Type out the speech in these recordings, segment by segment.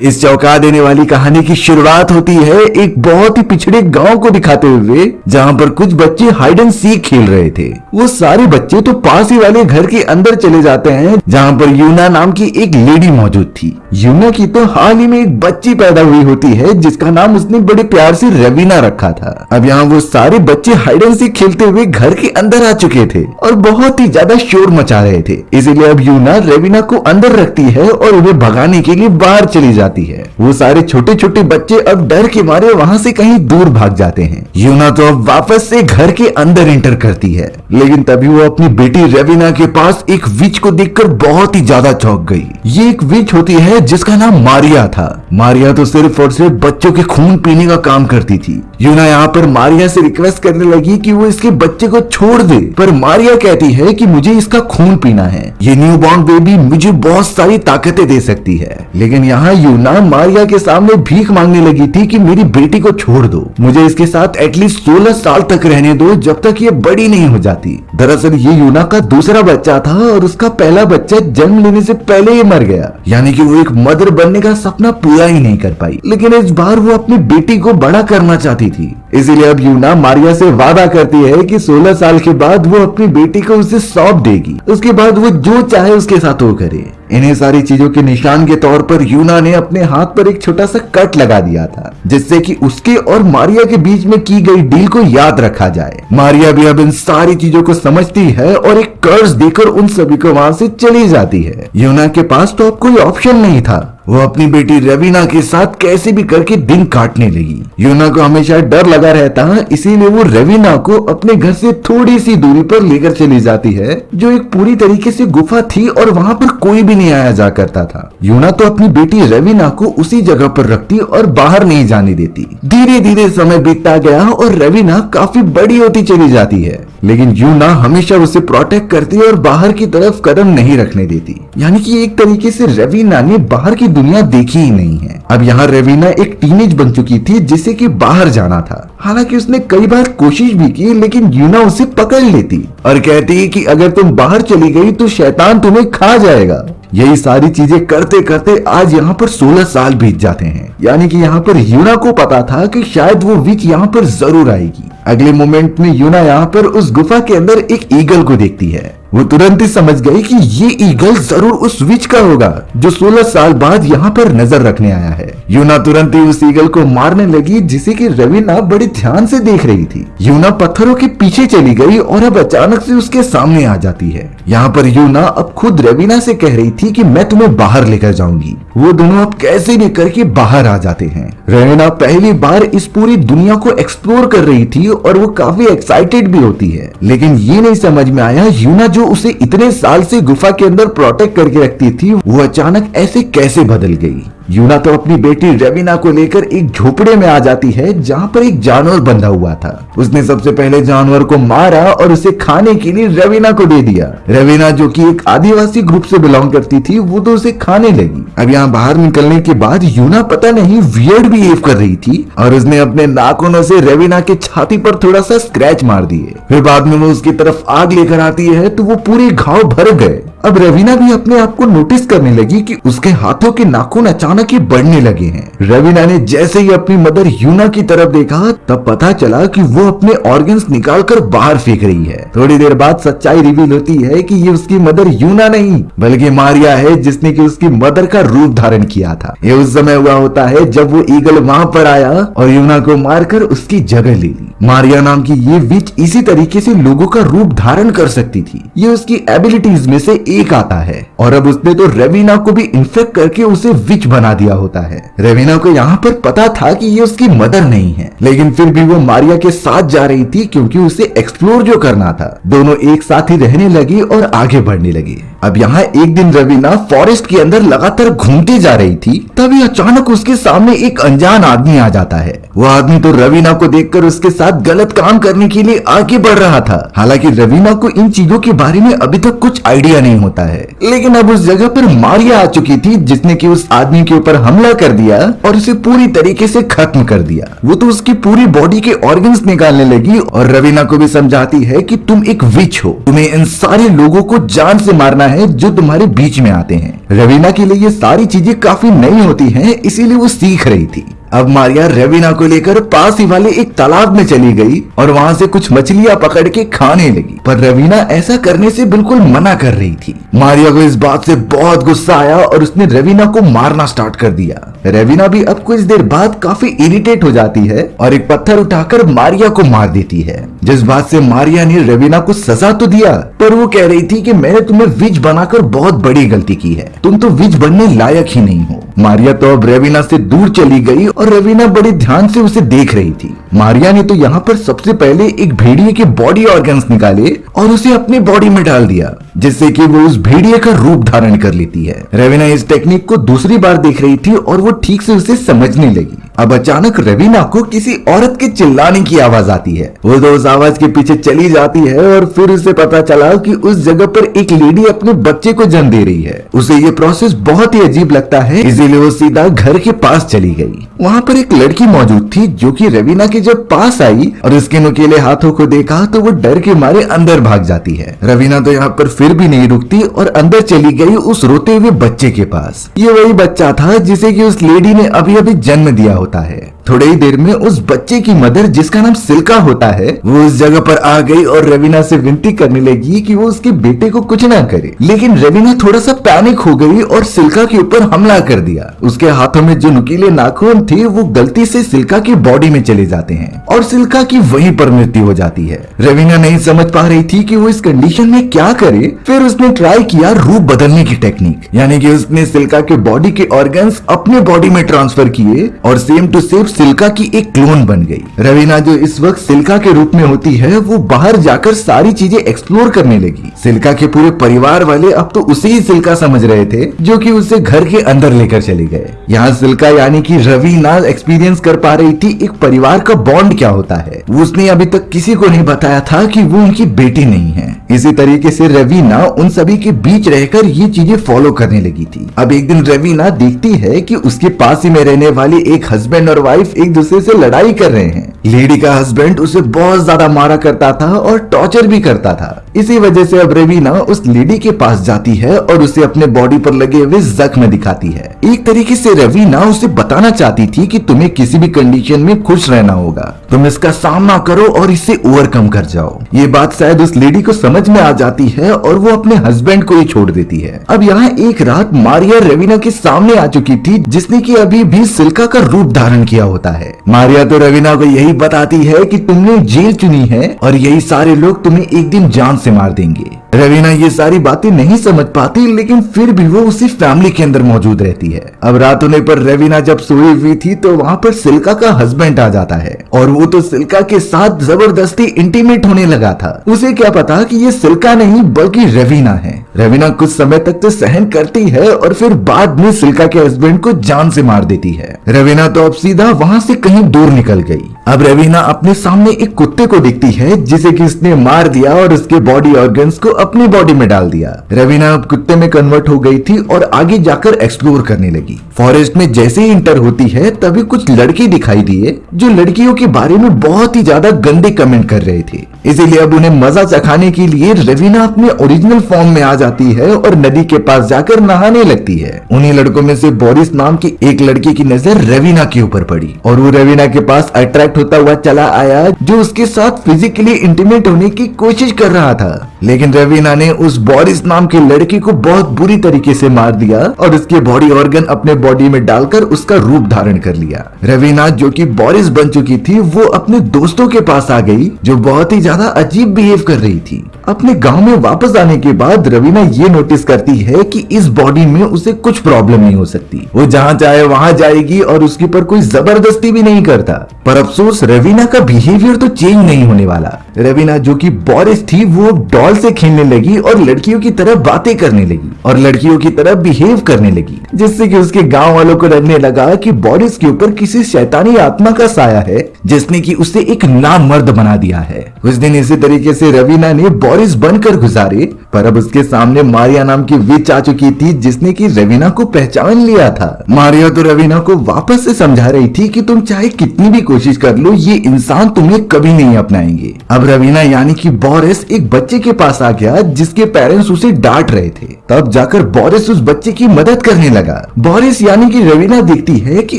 इस चौंका देने वाली कहानी की शुरुआत होती है एक बहुत ही पिछड़े गांव को दिखाते हुए, जहां पर कुछ बच्चे हाइड एंड सीक खेल रहे थे। वो सारे बच्चे तो पास ही वाले घर के अंदर चले जाते हैं, जहां पर यूना नाम की एक लेडी मौजूद थी। यूना की तो हाल ही में एक बच्ची पैदा हुई होती है, जिसका नाम उसने बड़े प्यार से रवीना रखा था। अब यहाँ वो सारे बच्चे हाइड एंड सीक खेलते हुए घर के अंदर आ चुके थे और बहुत ही ज्यादा शोर मचा रहे थे। इसीलिए अब यूना रवीना को अंदर रखती है और उन्हें भगाने के लिए बाहर चली जाती है। वो सारे छोटे छोटे बच्चे अब डर के मारे वहाँ से कहीं दूर भाग जाते हैं। यूना तो अब वापस से घर के अंदर एंटर करती है, लेकिन तभी वो अपनी बेटी रवीना के पास एक विच को देखकर बहुत ही ज्यादा चौंक गई। ये एक विच होती है जिसका नाम मारिया था। मारिया तो सिर्फ और सिर्फ बच्चों के खून पीने का काम करती थी। यूना यहाँ पर मारिया से रिक्वेस्ट करने लगी कि वो इसके बच्चे को छोड़ दे, पर मारिया कहती है कि मुझे इसका खून पीना है। ये न्यूबॉर्न बेबी मुझे बहुत सारी ताकतें दे सकती है। लेकिन यहाँ यूना मारिया के सामने भीख मांगने लगी थी कि मेरी बेटी को छोड़ दो, मुझे इसके साथ एटलीस्ट 16 साल तक रहने दो, जब तक ये बड़ी नहीं हो जाती। दरअसल ये यूना का दूसरा बच्चा था और उसका पहला बच्चा जन्म लेने से पहले ही मर गया, यानी कि वो एक मदर बनने का सपना पूरा ही नहीं कर पाई। लेकिन इस बार वो अपनी बेटी को बड़ा करना चाहती थी। इसीलिए अब यूना मारिया से वादा करती है कि 16 साल के बाद वो अपनी बेटी को उसे सौंप देगी। उसके बाद वो जो चाहे उसके साथ वो करे। इन्हीं सारी चीजों के निशान के तौर पर यूना ने अपने हाथ पर एक छोटा सा कट लगा दिया था, जिससे कि उसके और मारिया के बीच में की गई डील को याद रखा जाए। मारिया भी अब इन सारी चीजों को समझती है और एक कर्ज देकर उन सभी को वहां से चली जाती है। यूना के पास तो अब कोई ऑप्शन नहीं था। वो अपनी बेटी रवीना के साथ कैसे भी करके दिन काटने लगी। यूना को हमेशा डर लगा रहता है, इसीलिए वो रवीना को अपने घर से थोड़ी सी दूरी पर लेकर चली जाती है, जो एक पूरी तरीके से गुफा थी और वहाँ पर कोई भी नहीं आया जा करता था। यूना तो अपनी बेटी रवीना को उसी जगह पर रखती और बाहर नहीं जाने देती। धीरे धीरे समय बीतता गया और रवीना काफी बड़ी होती चली जाती है, लेकिन यूना हमेशा उसे प्रोटेक्ट करती और बाहर की तरफ कदम नहीं रखने देती। यानी कि एक तरीके से रवीना ने बाहर की दुनिया देखी ही नहीं है। अब यहाँ रवीना एक टीनेज बन चुकी थी, जिसे कि बाहर जाना था। हालांकि उसने कई बार कोशिश भी की, लेकिन यूना उसे पकड़ लेती और कहती कि अगर तुम बाहर चली गई तो शैतान तुम्हें खा जाएगा। यही सारी चीजें करते करते आज यहाँ पर 16 साल बीत जाते हैं। यानी कि यहाँ पर यूना को पता था कि शायद वो विच यहाँ पर जरूर आएगी। अगले मोमेंट में यूना यहाँ पर उस गुफा के अंदर एक ईगल को देखती है। वो तुरंत ही समझ गई कि ये ईगल जरूर उस विच का होगा, जो 16 साल बाद यहाँ पर नजर रखने आया है। यूना तुरंत ही उस ईगल को मारने लगी, जिसे कि रवीना बड़े ध्यान से देख रही थी। यूना पत्थरों के पीछे चली गई और अब अचानक से उसके सामने आ जाती है। यहाँ पर यूना अब खुद रवीना से कह रही थी कि मैं तुम्हें बाहर लेकर जाऊंगी। वो दोनों अब कैसे भी करके बाहर आ जाते हैं। रवीना पहली बार इस पूरी दुनिया को एक्सप्लोर कर रही थी और वो काफी एक्साइटेड भी होती है, लेकिन ये नहीं समझ में आया यूना जो उसे इतने साल से गुफा के अंदर प्रोटेक्ट करके रखती थी, वो अचानक ऐसे कैसे बदल गई। यूना तो अपनी बेटी रवीना को लेकर एक झोपड़े में आ जाती है, जहाँ पर एक जानवर बंधा हुआ था। उसने सबसे पहले जानवर को मारा और उसे खाने के लिए रवीना को दे दिया। रवीना जो कि एक आदिवासी ग्रुप से बिलोंग करती थी, वो तो उसे खाने लगी। अब यहाँ बाहर निकलने के बाद यूना पता नहीं वियर्ड बिहेव कर रही थी और उसने अपने नाखूनों से रवीना के छाती पर थोड़ा सा स्क्रैच मार दिए। फिर बाद में वो उसकी तरफ आग लेकर आती है तो वो पूरे घाव भर गए। अब रवीना भी अपने आप को नोटिस करने लगी कि उसके हाथों के नाखून अचानक ही बढ़ने लगे हैं। रवीना ने जैसे ही अपनी मदर यूना की तरफ देखा, तब पता चला कि वो अपने ऑर्गन्स निकालकर बाहर फेंक रही है। थोड़ी देर बाद सच्चाई रिवील होती है कि ये उसकी मदर यूना नहीं बल्कि मारिया है, जिसने कि उसकी मदर का रूप धारण किया था। ये उस समय हुआ होता है जब वो ईगल वहां पर आया और यूना को मारकर उसकी जगह ले ली। मारिया नाम की ये विच इसी तरीके से लोगों का रूप धारण कर सकती थी। ये उसकी एबिलिटीज में से एक आता है और अब उसने तो रवीना को भी इन्फेक्ट करके उसे विच बना दिया होता है। रवीना को यहाँ पर पता था कि ये उसकी मदर नहीं है, लेकिन फिर भी वो मारिया के साथ जा रही थी क्योंकि उसे एक्सप्लोर जो करना था। दोनों एक साथ ही रहने लगी और आगे बढ़ने लगी। अब यहाँ एक दिन रवीना फॉरेस्ट के अंदर लगातार घूमती जा रही थी, तभी अचानक उसके सामने एक अनजान आदमी आ जाता है। वो आदमी तो रवीना को देखकर उसके साथ साथ गलत काम करने के लिए आगे बढ़ रहा था। हालांकि रवीना को इन चीजों के बारे में अभी तक कुछ आइडिया नहीं होता है, लेकिन अब उस जगह पर मारिया आ चुकी थी जिसने कि उस आदमी के ऊपर हमला कर दिया और उसे पूरी तरीके से खत्म कर दिया। वो तो उसकी पूरी बॉडी के ऑर्गन्स निकालने लगी और रवीना को भी समझाती है कि तुम एक विच हो, तुम्हें इन सारे लोगों को जान से मारना है जो तुम्हारे बीच में आते हैं। रवीना के लिए ये सारी चीजें काफी नई होती हैं, इसीलिए वो सीख रही थी। अब मारिया रवीना को लेकर पास ही वाले एक तालाब में चली गई और वहाँ से कुछ मछलियाँ पकड़ के खाने लगी, पर रवीना ऐसा करने से बिल्कुल मना कर रही थी। मारिया को इस बात से बहुत गुस्सा आया और उसने रवीना को मारना स्टार्ट कर दिया। रवीना भी अब कुछ देर बाद काफी इरिटेट हो जाती है और एक पत्थर उठाकर मारिया को मार देती है, जिस बात से मारिया ने रवीना को सजा तो दिया, पर वो कह रही थी कि मैंने तुम्हें विच बनाकर बहुत बड़ी गलती की है, तुम तो विच बनने लायक ही नहीं हो। मारिया तो अब रवीना से दूर चली गई और रवीना बड़े ध्यान से उसे देख रही थी। मारिया ने तो यहाँ पर सबसे पहले एक भेड़िए के बॉडी ऑर्गन्स निकाले और उसे अपनी बॉडी में डाल दिया, जिससे कि वो उस भेड़िए का रूप धारण कर लेती है। रवीना इस टेक्निक को दूसरी बार देख रही थी और वो ठीक से उसे समझने लगी। अब अचानक रवीना को किसी औरत के चिल्लाने की आवाज आती है। वो तो उस आवाज के पीछे चली जाती है और फिर उसे पता चला कि उस जगह पर एक लेडी अपने बच्चे को जन्म दे रही है। उसे ये प्रोसेस बहुत ही अजीब लगता है, इसीलिए वो सीधा घर के पास चली गई। वहाँ पर एक लड़की मौजूद थी जो कि रवीना के जब पास आई और उसके नुकीले हाथों को देखा तो वो डर के मारे अंदर भाग जाती है। रवीना तो यहाँ पर फिर भी नहीं रुकती और अंदर चली गई उस रोते हुए बच्चे के पास। ये वही बच्चा था जिसे कि उस लेडी ने अभी अभी जन्म दिया होता है। थोड़ी ही देर में उस बच्चे की मदर, जिसका नाम सिल्का होता है, वो उस जगह पर आ गई और रवीना से विनती करने लगी कि वो उसके बेटे को कुछ ना करे। लेकिन रवीना थोड़ा सा पैनिक हो गई और सिल्का के ऊपर हमला कर दिया। उसके हाथों में जो नुकीले नाखून थे वो गलती से सिल्का की बॉडी में चले जाते हैं और सिल्का की वहीं पर मृत्यु हो जाती है। रवीना नहीं समझ पा रही थी कि वो इस कंडीशन में क्या करे। फिर उसने ट्राई किया रूप बदलने की टेक्निक, यानी कि उसने सिल्का के बॉडी के ऑर्गन्स अपने बॉडी में ट्रांसफर किए और सेम टू सेम सिल्का की एक क्लोन बन गई। रवीना जो इस वक्त सिल्का के रूप में होती है वो बाहर जाकर सारी चीजें एक्सप्लोर करने लगी। सिल्का के पूरे परिवार वाले अब तो उसे ही सिल्का समझ रहे थे, जो कि उसे घर के अंदर लेकर चले गए। यहाँ सिल्का यानी कि रवीना एक्सपीरियंस कर पा रही थी एक परिवार का बॉन्ड क्या होता है। उसने अभी तक किसी को नहीं बताया था कि वो उनकी बेटी नहीं है। इसी तरीके से रवीना उन सभी के बीच रहकर ये चीजें फॉलो करने लगी थी। अब एक दिन रवीना देखती है कि उसके पास ही में रहने वाले एक हस्बैंड और वाइफ एक दूसरे से लड़ाई कर रहे हैं। लेडी का हस्बैंड उसे बहुत ज्यादा मारा करता था और टॉर्चर भी करता था। इसी वजह से अब रवीना उस लेडी के पास जाती है और उसे अपने बॉडी पर लगे हुए जख्म दिखाती है। एक तरीके से रवीना उसे बताना चाहती थी कि तुम्हें किसी भी कंडीशन में खुश रहना होगा, तुम इसका सामना करो और इसे ओवरकम कर जाओ। ये बात शायद उस लेडी को समझ में आ जाती है और वो अपने हस्बैंड को ही छोड़ देती है। अब यहाँ एक रात मारिया रवीना के सामने आ चुकी थी, जिसने कि अभी भी सिल्का का रूप धारण किया होता है। मारिया तो रवीना को यही बताती है कि तुमने जेल चुनी है और यही सारे लोग तुम्हें एक दिन जान से मार देंगे। रवीना ये सारी बातें नहीं समझ पाती, लेकिन फिर भी वो उसी फैमिली के अंदर मौजूद रहती है। अब रात होने पर रवीना जब सोई हुई थी तो वहाँ पर सिल्का का हस्बैंड आ जाता है और वो तो सिल्का के साथ जबरदस्ती इंटीमेट होने लगा था। उसे क्या पता कि ये सिल्का नहीं बल्कि रवीना है। रवीना कुछ समय तक तो सहन करती है और फिर बाद में सिल्का के हस्बैंड को जान से मार देती है। रवीना तो अब सीधा वहाँ से कहीं दूर निकल गई। अब रवीना अपने सामने एक कुत्ते को देखती है जिसे कि उसने मार दिया और उसके बॉडी ऑर्गन्स को अपनी बॉडी में डाल दिया। रवीना अब कुत्ते में कन्वर्ट हो गई थी और आगे जाकर एक्सप्लोर करने लगी। फॉरेस्ट में जैसे ही इंटर होती है तभी कुछ लड़के दिखाई दिए जो लड़कियों के बारे में बहुत ही ज्यादा गंदे कमेंट कर रहे थे। इसीलिए अब उन्हें मजा चखाने के लिए रवीना अपने ओरिजिनल फॉर्म में आ जाती है और नदी के पास जाकर नहाने लगती है। उन्हीं लड़कों में से बोरिस नाम की एक लड़की की नजर रवीना के ऊपर पड़ी और वो रवीना के पास अट्रैक्ट होता हुआ चला आया, जो उसके साथ फिजिकली इंटीमेट होने की कोशिश कर रहा था। लेकिन रवीना ने उस बोरिस नाम के लड़के को बहुत बुरी तरीके से मार दिया और उसके बॉडी ऑर्गन अपने बॉडी में डालकर उसका रूप धारण कर लिया। रवीना जो कि बोरिस बन चुकी थी वो अपने दोस्तों के पास आ गई जो बहुत ही ज्यादा अजीब बिहेव कर रही थी। अपने गांव में वापस आने के बाद रवीना ये नोटिस करती है कि इस बॉडी में उसे कुछ प्रॉब्लम नहीं हो सकती। वो जहाँ चाहे वहाँ जाएगी और उसके ऊपर कोई जबरदस्ती भी नहीं करता। पर अफसोस रवीना का बिहेवियर तो चेंज नहीं होने वाला। रवीना जो कि बोरिस थी वो डॉल से खेलने लगी और लड़कियों की तरह बातें करने लगी और लड़कियों की तरह बिहेव करने लगी, जिससे कि उसके गांव वालों को लगने लगा कि बोरिस के ऊपर किसी शैतानी आत्मा का साया है जिसने कि उसे एक नामर्द बना दिया है। उस दिन इसी तरीके से रवीना ने बोरिस बनकर गुजारे, पर अब उसके सामने मारिया नाम की विच आ चुकी थी जिसने कि रवीना को पहचान लिया था। मारिया तो रवीना को वापस से समझा रही थी कि तुम चाहे कितनी भी कोशिश कर लो, ये इंसान तुम्हें कभी नहीं अपनाएंगे। अब रवीना यानी कि बोरिस एक बच्चे के पास आ गया जिसके पेरेंट्स उसे डांट रहे थे। तब जाकर बोरिस उस बच्चे की मदद करने लगा। बोरिस यानी कि रवीना देखती है कि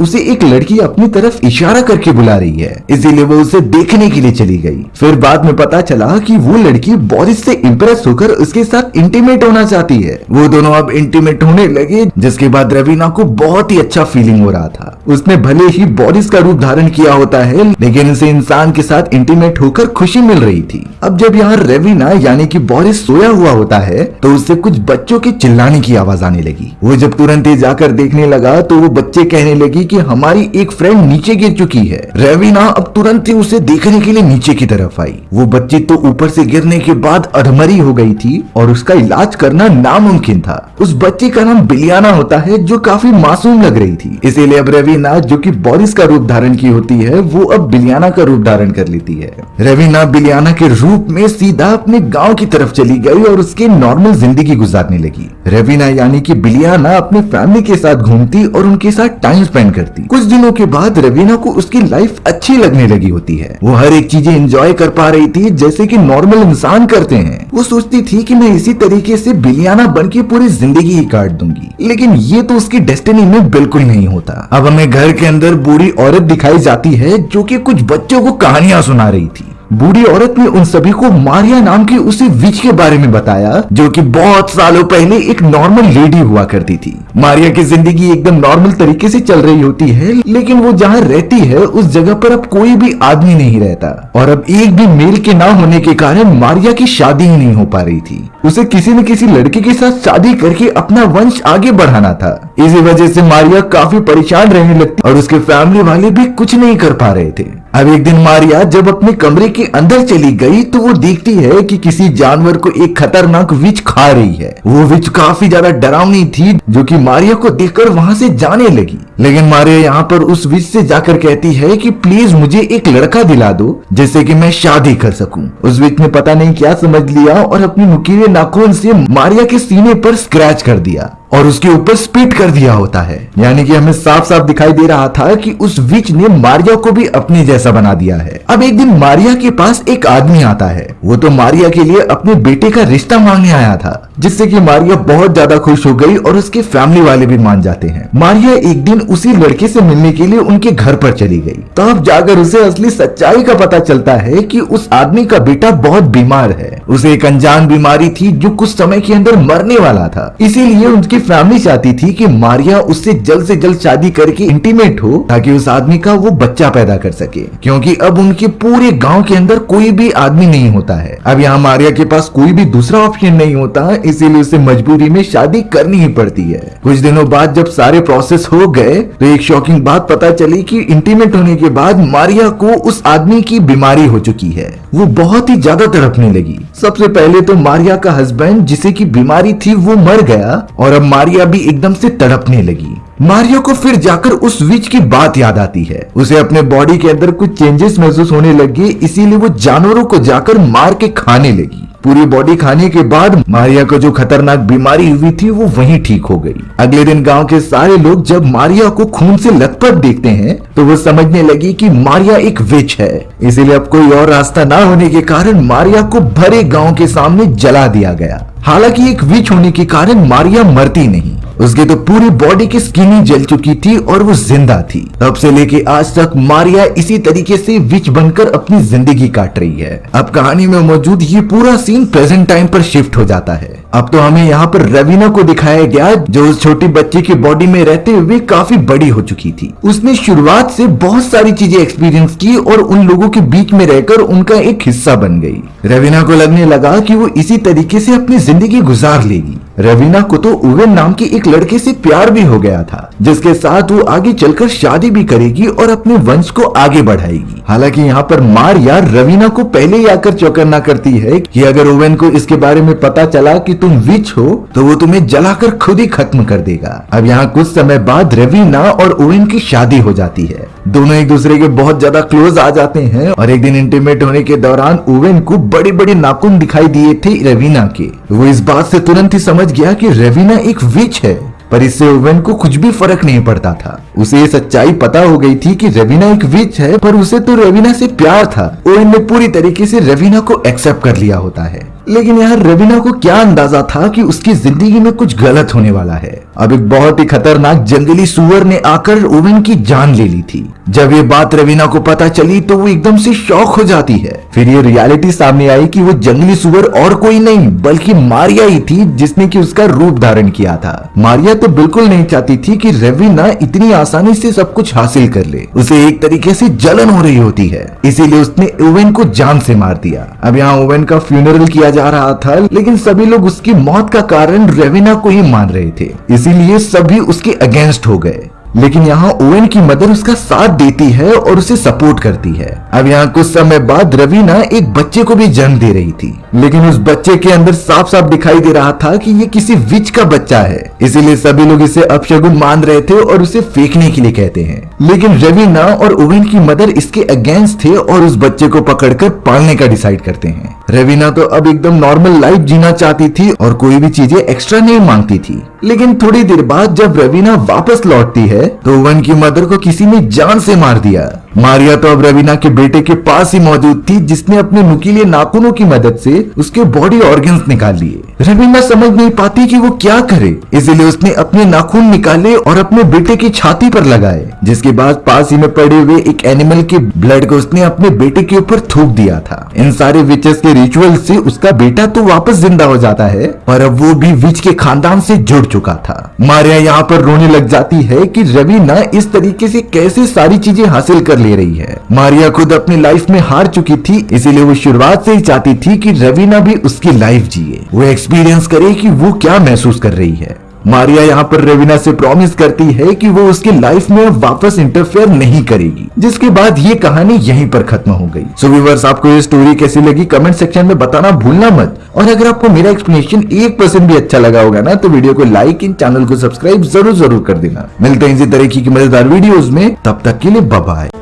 उसे एक लड़की अपनी तरफ इशारा करके बुला रही है, इसीलिए वो उसे देखने के लिए चली गई। फिर बाद में पता चला कि वो लड़की बोरिस से इम्प्रेस होकर उसके साथ इंटीमेट होना चाहती है। वो दोनों अब इंटीमेट होने लगे, जिसके बाद रवीना को बहुत ही अच्छा फीलिंग हो रहा था। उसने भले ही बोरिस का रूप धारण किया होता है, लेकिन उसे इंसान के साथ इंटीमेट होकर खुशी मिल रही थी। अब जब यहाँ रवीना यानी कि बोरिस सोया हुआ होता है तो उससे कुछ बच्चों के चिल्लाने की आवाज आने लगी। वो जब तुरंत ही जाकर देखने लगा तो वो बच्चे कहने लगी कि हमारी एक फ्रेंड नीचे गिर चुकी है। रवीना अब तुरंत ही उसे देखने के लिए नीचे की तरफ आई। वो बच्ची तो ऊपर से गिरने के बाद अधमरी हो गई थी और उसका इलाज करना नामुमकिन था। उस बच्चे का नाम बिलियाना होता है जो काफी मासूम लग रही थी, इसीलिए अब रवीना जो कि बोरिस का रूप धारण की होती है वो अब बिलियाना का रूप धारण कर लेती है। रवीना बिलियाना के रूप में सीधा अपने गांव की तरफ चली गई और उसके नॉर्मल जिंदगी गुजारने लगी। रवीना यानी कि बिलियाना अपने फैमिली के साथ घूमती और उनके साथ टाइम स्पेंड करती। कुछ दिनों के बाद रवीना को उसकी लाइफ अच्छी लगने लगी होती है। वो हर एक चीजें एंजॉय कर पा रही थी जैसे कि नॉर्मल इंसान करते हैं। वो सोचती थी कि मैं इसी तरीके से बिलियाना बन के पूरी जिंदगी ही काट दूंगी, लेकिन ये तो उसकी डेस्टिनी में बिल्कुल नहीं होता। अब हमें घर के अंदर बूढ़ी औरत दिखाई जाती है जो कि कुछ बच्चों को कहानियां सुना रही थी। बूढ़ी औरत ने उन सभी को मारिया नाम की उसी विच के बारे में बताया जो कि बहुत सालों पहले एक नॉर्मल लेडी हुआ करती थी। मारिया की जिंदगी एकदम नॉर्मल तरीके से चल रही होती है, लेकिन वो जहाँ रहती है उस जगह पर अब कोई भी आदमी नहीं रहता और अब एक भी मेल के ना होने के कारण मारिया की शादी ही नहीं हो पा रही थी। उसे किसी न किसी लड़के के साथ शादी करके अपना वंश आगे बढ़ाना था। इसी वजह से मारिया काफी परेशान रहने लगती और उसके फैमिली वाले भी कुछ नहीं कर पा रहे थे। अब एक दिन मारिया जब अपने कमरे के अंदर चली गई तो वो देखती है कि किसी जानवर को एक खतरनाक विच खा रही है। वो विच काफी ज्यादा डरावनी थी जो कि मारिया को देखकर वहां से जाने लगी, लेकिन मारिया यहाँ पर उस विच से जाकर कहती है कि प्लीज मुझे एक लड़का दिला दो जिससे कि मैं शादी कर सकूं। उस विच ने पता नहीं क्या समझ लिया और अपनी नुकीले नाखून से मारिया के सीने पर स्क्रैच कर दिया और उसके ऊपर स्पिट कर दिया होता है। यानी कि हमें साफ साफ दिखाई दे रहा था कि उस विच ने मारिया को भी अपने जैसा बना दिया है। अब एक दिन मारिया के पास एक आदमी आता है। वो तो मारिया के लिए अपने बेटे का रिश्ता मांगने आया था, जिससे कि मारिया बहुत ज्यादा खुश हो गई और उसके फैमिली वाले भी मान जाते हैं। मारिया एक दिन उसी लड़के से मिलने के लिए उनके घर पर चली गई। तब जाकर उसे असली सच्चाई का पता चलता है कि उस आदमी का बेटा बहुत बीमार है। उसे एक अनजान बीमारी थी जो कुछ समय के अंदर मरने वाला था। इसीलिए उनकी फैमिली चाहती थी कि मारिया उससे जल्द से जल्द शादी करके इंटीमेट हो ताकि उस आदमी का वो बच्चा पैदा कर सके, क्योंकि अब उनके पूरे गांव के अंदर कोई भी आदमी नहीं होता है। अब यहाँ मारिया के पास कोई भी दूसरा ऑप्शन नहीं होता, इसीलिए उसे मजबूरी में शादी करनी ही पड़ती है। कुछ दिनों बाद जब सारे प्रोसेस हो गए तो एक शॉकिंग बात पता चली कि इंटीमेट होने के बाद मारिया को उस आदमी की बीमारी हो चुकी है। वो बहुत ही ज्यादा तड़पने लगी। सबसे पहले तो मारिया का हस्बैंड जिसे की बीमारी थी वो मर गया और अब मारिया भी एकदम से तड़पने लगी। मारिया को फिर जाकर उस विच की बात याद आती है। उसे अपने बॉडी के अंदर कुछ चेंजेस महसूस होने लगे, इसीलिए वो जानवरों को जाकर मार के खाने लगी। पूरी बॉडी खाने के बाद मारिया को जो खतरनाक बीमारी हुई थी वो वहीं ठीक हो गई। अगले दिन गांव के सारे लोग जब मारिया को खून से लथपथ देखते हैं तो वो समझने लगी कि मारिया एक विच है। इसीलिए अब कोई और रास्ता ना होने के कारण मारिया को भरे गांव के सामने जला दिया गया। हालांकि एक विच होने के कारण मारिया मरती नहीं, उसके तो पूरी बॉडी की स्किन ही जल चुकी थी और वो जिंदा थी। तब से लेके आज तक मारिया इसी तरीके से विच बनकर अपनी जिंदगी काट रही है। अब कहानी में मौजूद ये पूरा सीन प्रेजेंट टाइम पर शिफ्ट हो जाता है। अब तो हमें यहाँ पर रवीना को दिखाया गया जो उस छोटी बच्ची की बॉडी में रहते हुए काफी बड़ी हो चुकी थी। उसने शुरुआत से बहुत सारी चीजें एक्सपीरियंस की और उन लोगों के बीच में रहकर उनका एक हिस्सा बन गई। रवीना को लगने लगा कि वो इसी तरीके से अपनी जिंदगी गुजार लेगी। रवीना को तो ओवेन नाम के एक लड़के से प्यार भी हो गया था, जिसके साथ वो आगे चलकर शादी भी करेगी और अपने वंश को आगे बढ़ाएगी। हालांकि यहाँ पर मारिया रवीना को पहले ही आकर चौकन्ना करती है कि अगर ओवेन को इसके बारे में पता चला कि तुम विच हो तो वो तुम्हें जलाकर खुद ही खत्म कर देगा। अब यहाँ कुछ समय बाद रवीना और ओवेन की शादी हो जाती है। दोनों एक दूसरे के बहुत ज्यादा क्लोज आ जाते हैं और एक दिन इंटीमेट होने के दौरान ओवेन को बड़े बड़े नाखून दिखाई दिए थे रवीना के। वो इस बात से तुरंत ही समझ गया कि रवीना एक विच है, पर इससे ओवेन को कुछ भी फर्क नहीं पड़ता था। उसे ये सच्चाई पता हो गई थी कि रवीना एक विच है, पर उसे तो रवीना से प्यार था। ओवेन ने पूरी तरीके से रवीना को एक्सेप्ट कर लिया होता है, लेकिन यहाँ रवीना को क्या अंदाजा था कि उसकी जिंदगी में कुछ गलत होने वाला है। अब एक बहुत ही खतरनाक जंगली सुअर ने आकर ओवेन की जान ले ली थी। जब ये बात रवीना को पता चली तो वो एकदम से शॉक हो जाती है। फिर ये रियलिटी सामने आई कि वो जंगली सुअर और कोई नहीं बल्कि मारिया ही थी, जिसने कि उसका रूप धारण किया था। मारिया तो बिल्कुल नहीं चाहती थी कि रवीना इतनी आसानी से सब कुछ हासिल कर ले। उसे एक तरीके से जलन हो रही होती है, इसीलिए उसने ओवेन को जान से मार दिया। अब यहाँ ओवेन का फ्यूनरल किया जा रहा था, लेकिन सभी लोग उसकी मौत का कारण रवीना को ही मान रहे थे, इसीलिए सभी उसके अगेंस्ट हो गए। लेकिन यहाँ ओवेन की मदर उसका साथ देती है और उसे सपोर्ट करती है। अब यहाँ कुछ समय बाद रवीना एक बच्चे को भी जन्म दे रही थी, लेकिन उस बच्चे के अंदर साफ साफ दिखाई दे रहा था कि ये किसी विच का बच्चा है, इसीलिए सभी लोग इसे अपशगुन मान रहे थे और उसे फेंकने के लिए कहते हैं। लेकिन रवीना और ओवेन की मदर इसके अगेंस्ट थे और उस बच्चे को पकड़कर पालने का डिसाइड करते हैं। रवीना तो अब एकदम नॉर्मल लाइफ जीना चाहती थी और कोई भी चीजें एक्स्ट्रा नहीं मांगती थी। लेकिन थोड़ी देर बाद जब रवीना वापस लौटती है तो ओवेन की मदर को किसी ने जान से मार दिया। मारिया तो अब रवीना के बेटे के पास ही मौजूद थी, जिसने अपने नुकीले नाखूनों की मदद से उसके बॉडी ऑर्गन्स निकाल लिए। रवीना समझ नहीं पाती कि वो क्या करे, इसलिए उसने अपने नाखून निकाले और अपने बेटे की छाती पर लगाए, जिसके बाद पास ही में पड़े हुए एक एनिमल के ब्लड को उसने अपने बेटे के ऊपर थूक दिया था। इन सारे विचेस के रिचुअल से उसका बेटा तो वापस जिंदा हो जाता है, पर अब वो भी विच के खानदान से जुड़ चुका था। मारिया यहाँ पर रोने लग जाती है कि रवीना इस तरीके से कैसे सारी चीजें हासिल कर ले रही है। मारिया खुद अपनी लाइफ में हार चुकी थी, इसीलिए वो शुरुआत से ही चाहती थी कि रवीना भी उसकी लाइफ जिए, वो एक्सपीरियंस करे कि वो क्या महसूस कर रही है। मारिया यहाँ पर रवीना से प्रॉमिस करती है कि वो उसकी लाइफ में वापस इंटरफेयर नहीं करेगी, जिसके बाद ये कहानी यहीं पर खत्म हो गई। सो व्यूअर्स, आपको ये स्टोरी कैसी लगी कमेंट सेक्शन में बताना भूलना मत। और अगर आपको मेरा एक्सप्लेनेशन 1% भी अच्छा लगा होगा ना, तो वीडियो को लाइक इन चैनल को सब्सक्राइब जरूर कर देना। मिलते हैं इसी तरीके की मजेदार वीडियोस में, तब तक के लिए बाय बाय।